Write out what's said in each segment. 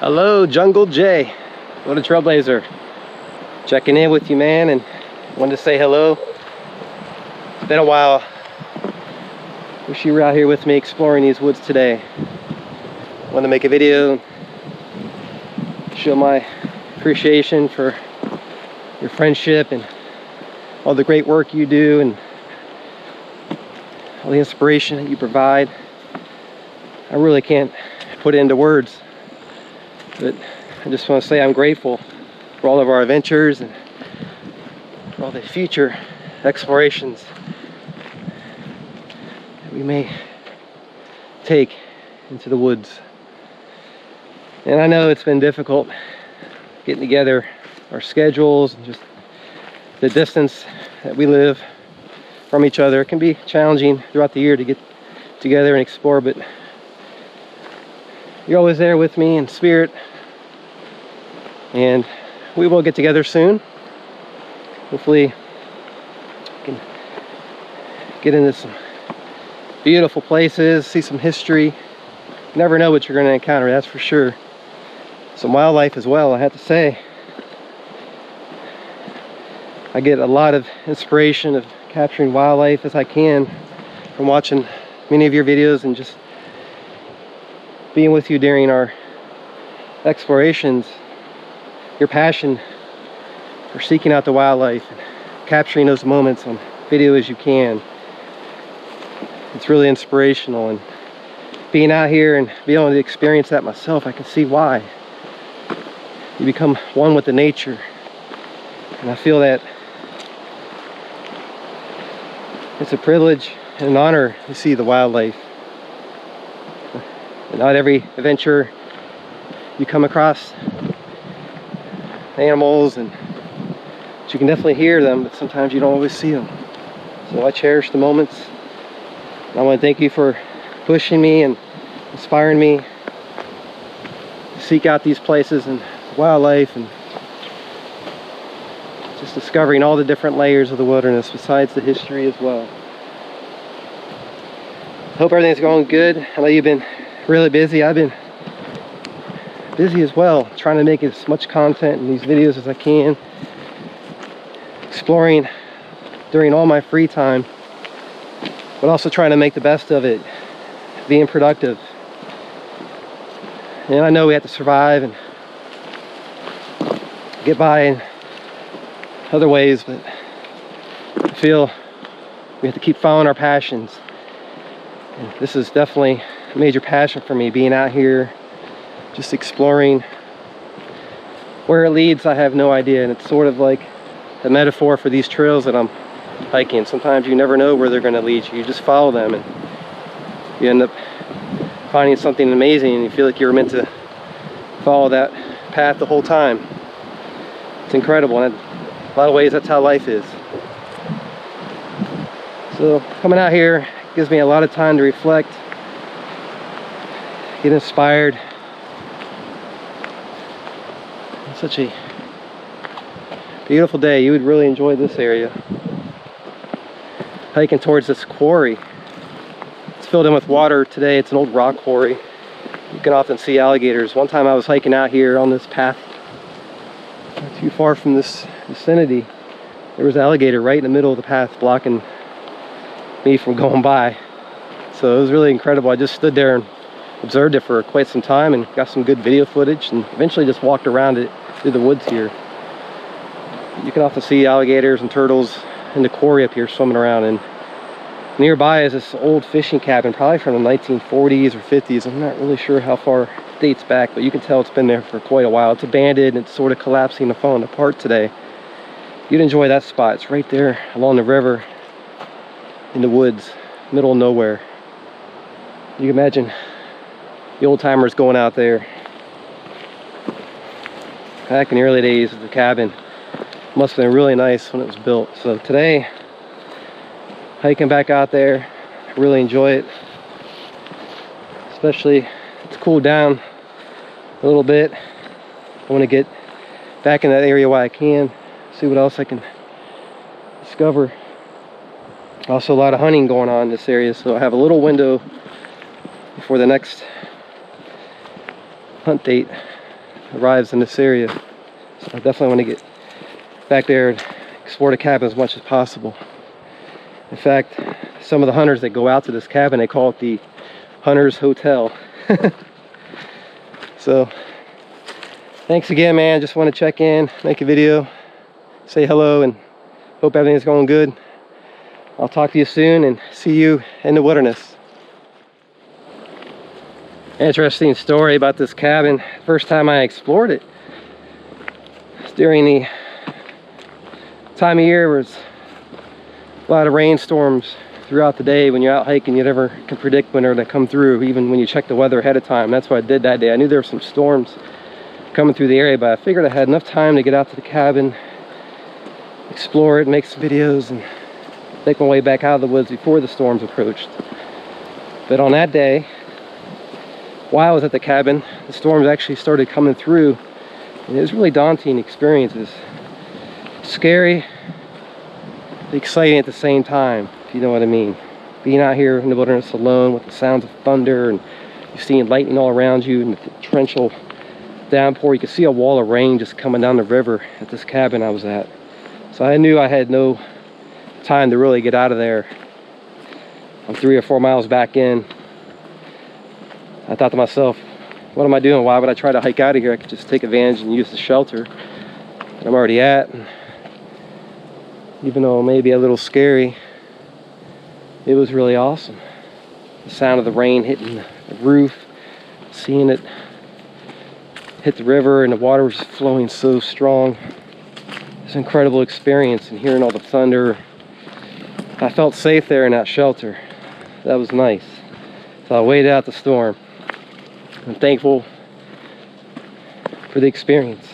Hello, Jungle J, Florida Trailblazer. Checking in with you, man, and wanted to say hello. It's been a while. Wish you were out here with me exploring these woods today. Wanted to make a video, show my appreciation for your friendship and all the great work you do and all the inspiration that you provide. I really can't put it into words, but I just want to say I'm grateful for all of our adventures and for all the future explorations that we may take into the woods. And I know it's been difficult getting together our schedules and just the distance that we live from each other. It can be challenging throughout the year to get together and explore, but you're always there with me in spirit, and we will get together soon. Hopefully we can get into some beautiful places, see some history. You never know what you're going to encounter, that's for sure. Some wildlife as well, I have to say. I get a lot of inspiration of capturing wildlife as I can from watching many of your videos and just being with you during our explorations. Your passion for seeking out the wildlife and capturing those moments on video as you can, it's really inspirational. And being out here and being able to experience that myself, I can see why. You become one with the nature, and I feel that it's a privilege and an honor to see the wildlife. And not every adventure you come across animals, and you can definitely hear them, but sometimes you don't always see them. So I cherish the moments. And I want to thank you for pushing me and inspiring me to seek out these places and wildlife, and just discovering all the different layers of the wilderness besides the history as well. Hope everything's going good. I know you've been really busy. I've been busy as well, trying to make as much content in these videos as I can, exploring during all my free time, but also trying to make the best of it, being productive. And I know we have to survive and get by in other ways, but I feel we have to keep following our passions. And this is definitely a major passion for me, being out here just exploring. Where it leads, I have no idea, and it's sort of like a metaphor for these trails that I'm hiking. Sometimes you never know where they're going to lead you. You just follow them, and you end up finding something amazing, and you feel like you were meant to follow that path the whole time. It's incredible, and in a lot of ways that's how life is. So coming out here gives me a lot of time to reflect, get inspired. It's such a beautiful day. You would really enjoy this area. Hiking towards this quarry. It's filled in with water today. It's an old rock quarry. You can often see alligators. One time I was hiking out here on this path, not too far from this vicinity. There was an alligator right in the middle of the path, blocking me from going by. So it was really incredible. I just stood there and observed it for quite some time and got some good video footage, and eventually just walked around it through the woods here. You can often see alligators and turtles in the quarry up here swimming around, and nearby is this old fishing cabin, probably from the 1940s or 50s. I'm not really sure how far it dates back, but you can tell it's been there for quite a while. It's abandoned and it's sort of collapsing and falling apart today. You'd enjoy that spot. It's right there along the river in the woods, middle of nowhere. You can imagine the old timers going out there back in the early days of the cabin. Must have been really nice when it was built. So today, hiking back out there, I really enjoy it. Especially, it's cooled down a little bit. I want to get back in that area while I can, see what else I can discover. Also a lot of hunting going on in this area, so I have a little window before the next hunt date arrives in this area. So I definitely want to get back there and explore the cabin as much as possible. In fact, some of the hunters that go out to this cabin, they call it the Hunter's Hotel. So thanks again, man. Just want to check in, make a video, say hello, and hope everything's going good. I'll talk to you soon and see you in the wilderness. Interesting story about this cabin. First time I explored it, it's during the time of year where it's a lot of rainstorms throughout the day. When you're out hiking, you never can predict when they're going to come through, even when you check the weather ahead of time. That's what I did that day. I knew there were some storms coming through the area, but I figured I had enough time to get out to the cabin, explore it, make some videos, and make my way back out of the woods before the storms approached. But on that day, while I was at the cabin, the storms actually started coming through, and it was really daunting experiences. Scary, exciting at the same time, if you know what I mean. Being out here in the wilderness alone with the sounds of thunder, and you're seeing lightning all around you, and the torrential downpour. You could see a wall of rain just coming down the river at this cabin I was at. So I knew I had no time to really get out of there. I'm 3 or 4 miles back in. I thought to myself, what am I doing? Why would I try to hike out of here? I could just take advantage and use the shelter that I'm already at. And even though it may be a little scary, it was really awesome. The sound of the rain hitting the roof, seeing it hit the river, and the water was flowing so strong. It's an incredible experience, and hearing all the thunder. I felt safe there in that shelter. That was nice. So I waited out the storm. I'm thankful for the experience.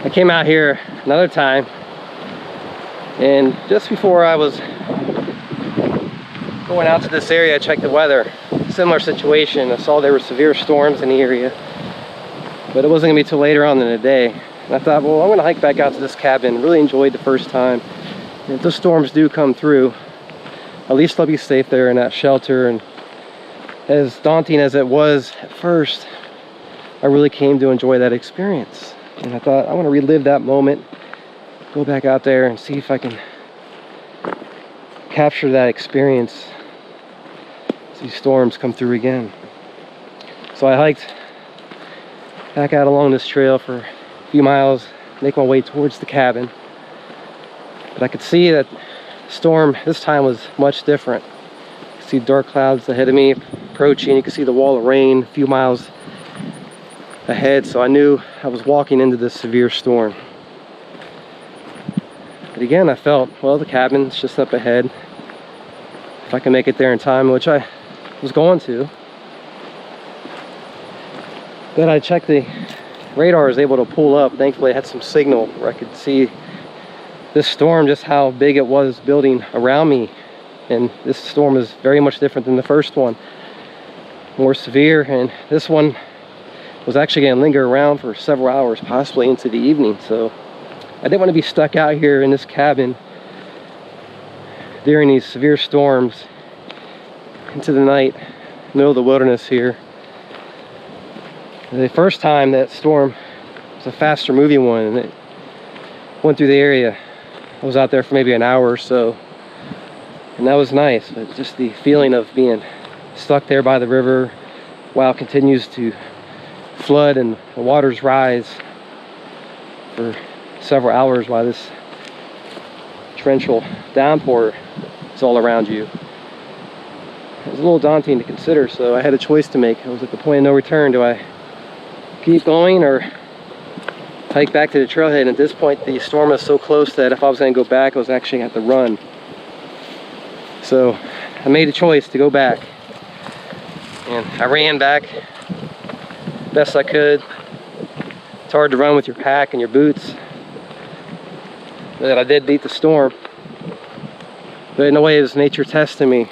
I came out here another time, and just before I was going out to this area, I checked the weather. Similar situation. I saw there were severe storms in the area, but it wasn't gonna be till later on in the day. And I thought, well, I'm gonna hike back out to this cabin. Really enjoyed the first time. And if the storms do come through, at least I'll be safe there in that shelter. And as daunting as it was at first, I really came to enjoy that experience. And I thought, I want to relive that moment, go back out there and see if I can capture that experience as these storms come through again. So I hiked back out along this trail for a few miles, make my way towards the cabin. But I could see that the storm this time was much different. You could see dark clouds ahead of me approaching. You could see the wall of rain a few miles ahead, so I knew I was walking into this severe storm. But again, I felt, well, the cabin's just up ahead. If I can make it there in time, which I was going to. But I checked the radar, I was able to pull up. Thankfully, I had some signal where I could see this storm, just how big it was building around me. And this storm is very much different than the first one. More severe, and this one was actually going to linger around for several hours, possibly into the evening. So I didn't want to be stuck out here in this cabin during these severe storms into the night, middle of the wilderness here. The first time that storm was a faster moving one, and it went through the area. I was out there for maybe an hour or so, and that was nice. But just the feeling of being stuck there by the river while it continues to flood and the waters rise for several hours while this torrential downpour is all around you. It was a little daunting to consider, so I had a choice to make. I was at the point of no return. Do I keep going or hike back to the trailhead? And at this point, the storm is so close that if I was going to go back, I was actually going to have to run. So I made a choice to go back, and I ran back best I could. It's hard to run with your pack and your boots, but I did beat the storm. But in a way, it was nature testing me.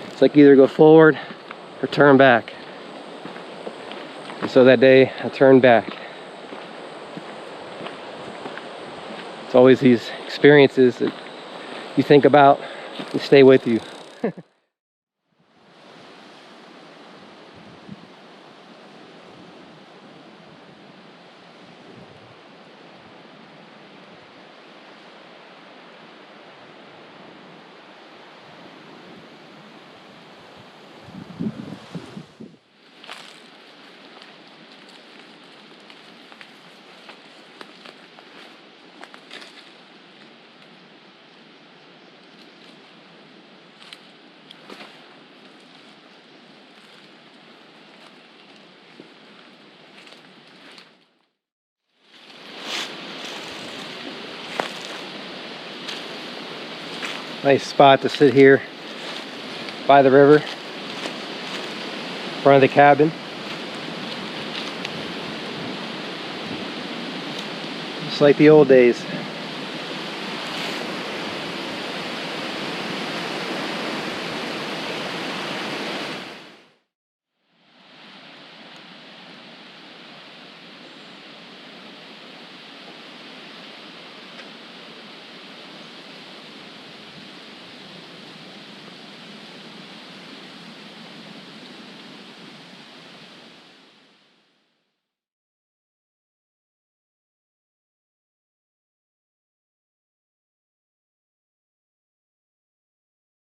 It's like either go forward or turn back. And so that day, I turned back. It's always these experiences that you think about and stay with you. Nice spot to sit here by the river, in front of the cabin. Just like the old days.